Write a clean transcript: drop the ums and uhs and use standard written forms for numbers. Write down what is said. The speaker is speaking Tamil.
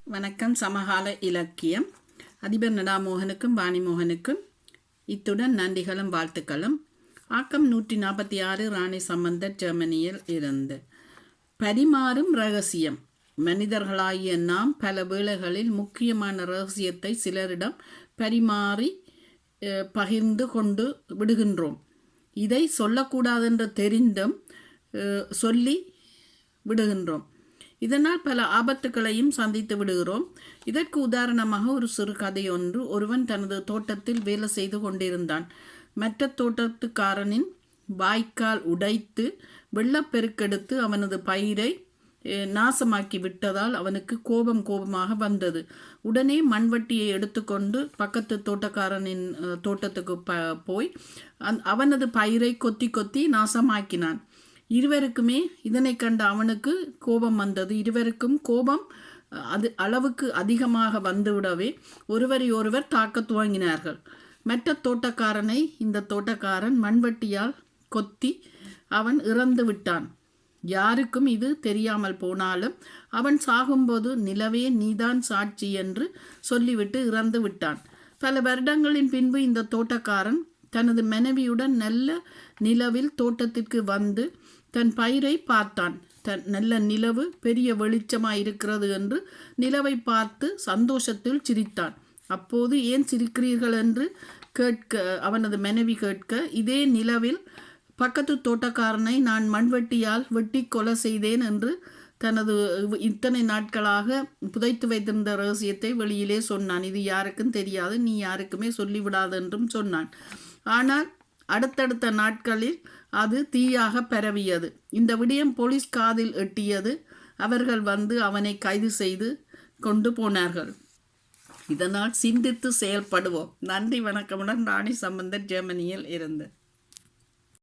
வணக்கம். சமகால இலக்கியம் அதிபர் நடாமோகனுக்கும் வாணிமோகனுக்கும் இத்துடன் நன்றிகளும் வாழ்த்துக்களும். ஆக்கம் 146 ராணி சம்பந்தர் ஜெர்மனியில் இருந்து. பரிமாறும் இரகசியம். மனிதர்களாகிய நாம் பல வேளைகளில் முக்கியமான இரகசியத்தை சிலரிடம் பரிமாறி பகிர்ந்து கொண்டு விடுகின்றோம். இதை சொல்லக்கூடாதென்று தெரிந்தும் சொல்லி விடுகின்றோம். இதனால் பல ஆபத்துக்களையும் சந்தித்து விடுகிறோம். இதற்கு உதாரணமாக ஒரு சிறு கதை ஒன்று. ஒருவன் தனது தோட்டத்தில் வேலை செய்து கொண்டிருந்தான். மற்ற தோட்டத்துக்காரனின் வாய்க்கால் உடைத்து வெள்ளப்பெருக்கெடுத்து அவனது பயிரை நாசமாக்கி விட்டதால் அவனுக்கு கோபமாக வந்தது. உடனே மண்வெட்டியை எடுத்துக்கொண்டு பக்கத்து தோட்டக்காரனின் தோட்டத்துக்கு போய் அவனது பயிரை கொத்தி நாசமாக்கினான். இருவருக்குமே இதனை கண்ட அவனுக்கு கோபம் வந்தது. இருவருக்கும் கோபம் அளவுக்கு அதிகமாக வந்துவிடவே ஒருவர் தாக்க துவங்கினார்கள். மற்ற தோட்டக்காரனை இந்த தோட்டக்காரன் மண்வெட்டியால் கொத்தி அவன் இறந்து விட்டான். யாருக்கும் இது தெரியாமல் போனாலும் அவன் சாகும்போது நிலவே நீதான் சாட்சி என்று சொல்லிவிட்டு இறந்து விட்டான். பல வருடங்களின் பின்பு இந்த தோட்டக்காரன் தனது மனைவியுடன் நல்ல நிலவில் தோட்டத்திற்கு வந்து தன் பயிரை பார்த்தான். நல்ல நிலவு பெரிய வெளிச்சமாய் இருக்கிறது என்று நிலவை பார்த்து சந்தோஷத்தில் சிரித்தான். அப்போது ஏன் சிரிக்கிறீர்கள் என்று அவனது மனைவி கேட்க, இதே நிலவில் பக்கத்து தோட்டக்காரனை நான் மண்வெட்டியால் வெட்டி கொலை செய்தேன் என்று தனது இத்தனை நாட்களாக புதைத்து வைத்திருந்த ரகசியத்தை வெளியிலே சொன்னான். இது யாருக்கும் தெரியாது, நீ யாருக்குமே சொல்லிவிடாது என்றும் சொன்னான். ஆனால் அடுத்தடுத்த நாட்களில் அது தீயாக பரவியது. இந்த விடயம் போலீஸ் காதில் எட்டியது. அவர்கள் வந்து அவனை கைது செய்து கொண்டு போனார்கள். இதனால் சிந்தித்து செயல்படுவோம். நன்றி, வணக்கமுடன் ராணி சம்பந்தர் ஜெர்மனியில் இருந்து.